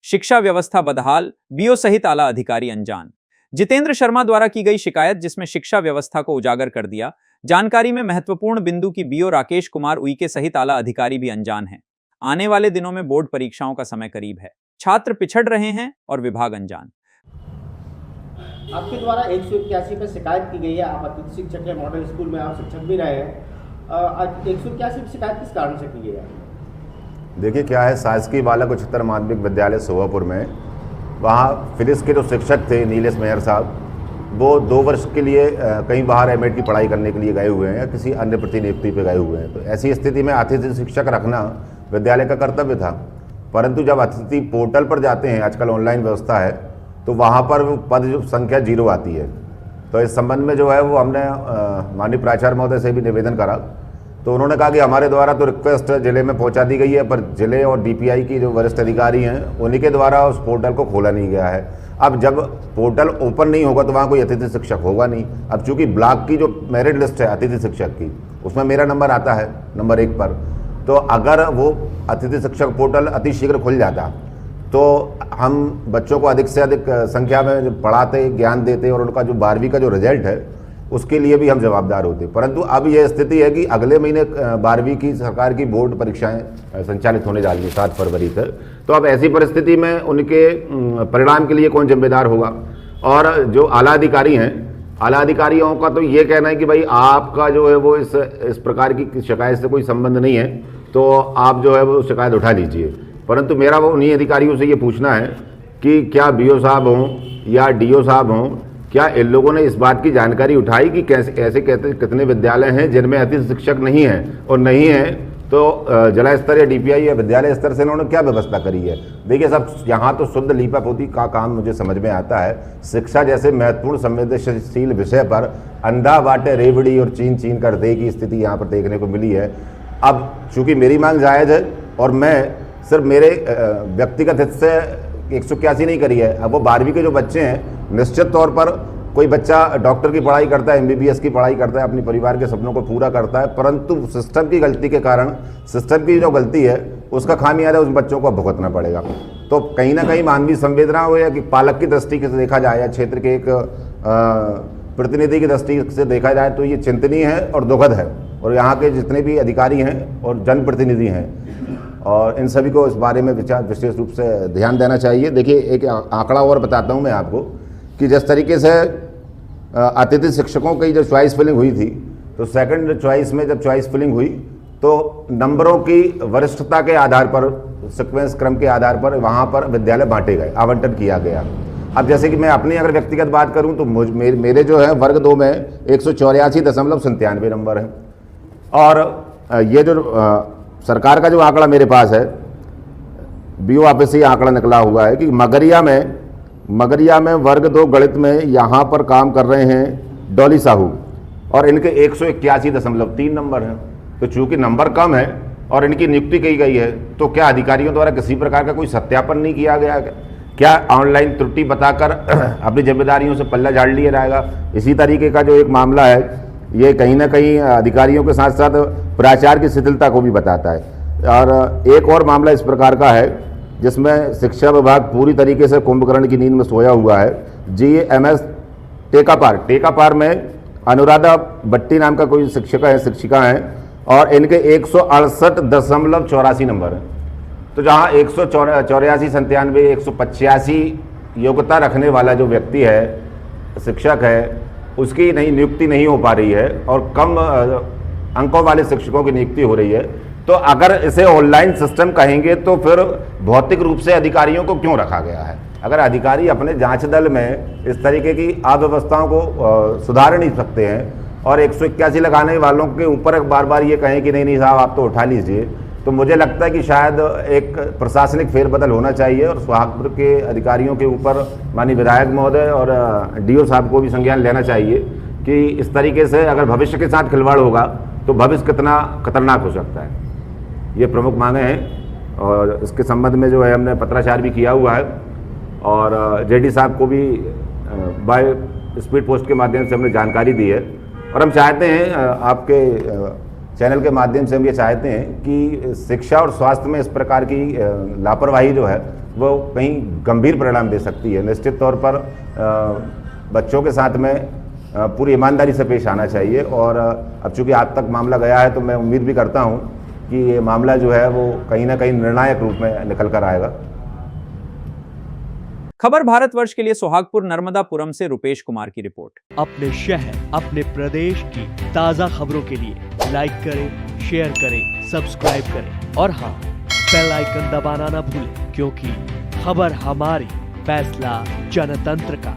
शिक्षा व्यवस्था बदहाल, बीओ सहित आला अधिकारी अनजान। जितेंद्र शर्मा द्वारा की गई शिकायत जिसमें शिक्षा व्यवस्था को उजागर कर दिया। जानकारी में महत्वपूर्ण बिंदु की बीओ राकेश कुमार उइके सहित आला अधिकारी भी अनजान हैं। आने वाले दिनों में बोर्ड परीक्षाओं का समय करीब है, छात्र पिछड़ रहे हैं और विभाग अनजान। आपके द्वारा 181 पर शिकायत की गई है। आप अतिथि शिक्षक हैं, मॉडल स्कूल में आप शिक्षक भी रहे हैं। 181 पर शिकायत किस कारण से की गई है? देखिए क्या है, शासकीय बालक उच्चतर माध्यमिक विद्यालय सोहापुर में वहाँ फिजिक्स के जो शिक्षक थे नीलेश मेहर साहब, वो 2 वर्ष के लिए कहीं बाहर एमएड की पढ़ाई करने के लिए गए हुए हैं या किसी अन्य प्रतिनियुक्ति पे गए हुए हैं। तो ऐसी स्थिति में अतिथि शिक्षक रखना विद्यालय का कर्तव्य था, परंतु जब अतिथि पोर्टल पर जाते हैं, आजकल ऑनलाइन व्यवस्था है, तो वहाँ पर वो पद जो संख्या 0 आती है। तो इस संबंध में जो है वो हमने माननीय प्राचार्य महोदय से भी निवेदन करा, तो उन्होंने कहा कि हमारे द्वारा तो रिक्वेस्ट जिले में पहुंचा दी गई है, पर जिले और डीपीआई की जो वरिष्ठ अधिकारी हैं उन्हीं के द्वारा उस पोर्टल को खोला नहीं गया है। अब जब पोर्टल ओपन नहीं होगा तो वहाँ कोई अतिथि शिक्षक होगा नहीं। अब चूंकि ब्लॉक की जो मेरिट लिस्ट है अतिथि शिक्षक की, उसमें मेरा नंबर आता है नंबर 1 पर, तो अगर वो अतिथि शिक्षक पोर्टल अतिशीघ्र खुल जाता तो हम बच्चों को अधिक से अधिक संख्या में पढ़ाते, ज्ञान देते और उनका जो 12वीं का जो रिजल्ट है उसके लिए भी हम जवाबदार होते। परंतु अब यह स्थिति है कि अगले महीने 12वीं की सरकार की बोर्ड परीक्षाएं संचालित होने जा रही हैं 7 फरवरी से। तो अब ऐसी परिस्थिति में उनके परिणाम के लिए कौन जिम्मेदार होगा? और जो आला अधिकारी हैं, आला अधिकारियों का तो ये कहना है कि भाई आपका जो है वो इस प्रकार की शिकायत से कोई संबंध नहीं है, तो आप जो है वो शिकायत उठा लीजिए। परंतु मेरा वो उन्हीं अधिकारियों से ये पूछना है कि क्या बीओ साहब हों या डीओ साहब हों, क्या इन लोगों ने इस बात की जानकारी उठाई कि कैसे ऐसे कितने विद्यालय हैं जिनमें अतिथि शिक्षक नहीं हैं, और नहीं हैं तो जिला स्तर या डीपीआई या विद्यालय स्तर से इन्होंने क्या व्यवस्था करी है? देखिए सब यहाँ तो शुद्ध लीपापोती का काम मुझे समझ में आता है। शिक्षा जैसे महत्वपूर्ण संवेदनशील विषय पर अंधा बाटे रेवड़ी और चीन चीन कर दे की स्थिति यहाँ पर देखने को मिली है। अब चूंकि मेरी मांग जायज़ है और मैं सिर्फ मेरे व्यक्तिगत हित से 181 नहीं करी है। अब वो 12वीं के जो बच्चे हैं, निश्चित तौर पर कोई बच्चा डॉक्टर की पढ़ाई करता है, एमबीबीएस की पढ़ाई करता है, अपने परिवार के सपनों को पूरा करता है, परंतु सिस्टम की गलती के कारण, सिस्टम की जो गलती है उसका खामियाजा उस बच्चों को भुगतना पड़ेगा। तो कहीं ना कहीं मानवीय संवेदना हो या कि पालक की दृष्टि से देखा जाए या क्षेत्र के एक प्रतिनिधि की दृष्टि से देखा जाए तो ये चिंतनीय है और दुखद है। और यहाँ के जितने भी अधिकारी हैं और जनप्रतिनिधि हैं और इन सभी को इस बारे में विशेष रूप से ध्यान देना चाहिए। देखिए एक आंकड़ा और बताता हूँ मैं आपको कि जिस तरीके से अतिथि शिक्षकों की जो चॉइस फिलिंग हुई थी, तो सेकंड चॉइस में जब चॉइस फिलिंग हुई तो नंबरों की वरिष्ठता के आधार पर, सीक्वेंस क्रम के आधार पर वहाँ पर विद्यालय बांटे गए, आवंटन किया गया। अब जैसे कि मैं अपनी अगर व्यक्तिगत बात करूँ तो मेरे जो है वर्ग 2 में 184.97 नंबर है। और ये जो सरकार का जो आंकड़ा मेरे पास है, बीओ ऑफिस से आंकड़ा निकला हुआ है कि मगरिया में वर्ग 2 गणित में यहाँ पर काम कर रहे हैं डॉली साहू और इनके 181.3 नंबर हैं। तो चूंकि नंबर कम है और इनकी नियुक्ति की गई है, तो क्या अधिकारियों द्वारा किसी प्रकार का कोई सत्यापन नहीं किया गया? क्या ऑनलाइन त्रुटि बताकर अपनी जिम्मेदारियों से पल्ला झाड़ लिया जाएगा? इसी तरीके का जो एक मामला है, ये कहीं ना कहीं अधिकारियों के साथ साथ प्राचार्य की शिथिलता को भी बताता है। और एक और मामला इस प्रकार का है जिसमें शिक्षा विभाग पूरी तरीके से कुंभकर्ण की नींद में सोया हुआ है। GMS टेकापार में अनुराधा भट्टी नाम का कोई शिक्षिका है और इनके 168.84 नंबर हैं। तो जहाँ 184, 185 योग्यता रखने वाला जो व्यक्ति है, शिक्षक है, उसकी नियुक्ति नहीं हो पा रही है और कम अंकों वाले शिक्षकों की नियुक्ति हो रही है। तो अगर इसे ऑनलाइन सिस्टम कहेंगे तो फिर भौतिक रूप से अधिकारियों को क्यों रखा गया है? अगर अधिकारी अपने जांच दल में इस तरीके की अव्यवस्थाओं को सुधार नहीं सकते हैं और 181 लगाने वालों के ऊपर बार बार ये कहें कि नहीं साहब आप तो उठा लीजिए, तो मुझे लगता है कि शायद एक प्रशासनिक फेरबदल होना चाहिए और सोहागपुर के अधिकारियों के ऊपर माननीय विधायक महोदय और डीओ साहब को भी संज्ञान लेना चाहिए कि इस तरीके से अगर भविष्य के साथ खिलवाड़ होगा तो भविष्य कितना खतरनाक हो सकता है। ये प्रमुख मांगे हैं और इसके संबंध में जो है हमने पत्राचार भी किया हुआ है और जेडी साहब को भी बाय स्पीड पोस्ट के माध्यम से हमने जानकारी दी है। और हम चाहते हैं आपके चैनल के माध्यम से हम ये चाहते हैं कि शिक्षा और स्वास्थ्य में इस प्रकार की लापरवाही जो है वो कहीं गंभीर परिणाम दे सकती है। निश्चित तौर पर बच्चों के साथ में पूरी ईमानदारी से पेश आना चाहिए, और अब चूंकि आज तक मामला गया है तो मैं उम्मीद भी करता हूं कि ये मामला जो है वो कहीं ना कहीं निर्णायक रूप में निकल कर आएगा। खबर भारतवर्ष के लिए सोहागपुर नर्मदापुरम से रुपेश कुमार की रिपोर्ट। अपने शहर, अपने प्रदेश की ताजा खबरों के लिए लाइक करें, शेयर करें, सब्सक्राइब करें और हाँ, बेल आइकन दबाना ना भूलें, क्योंकि खबर हमारी, फैसला जनतंत्र का।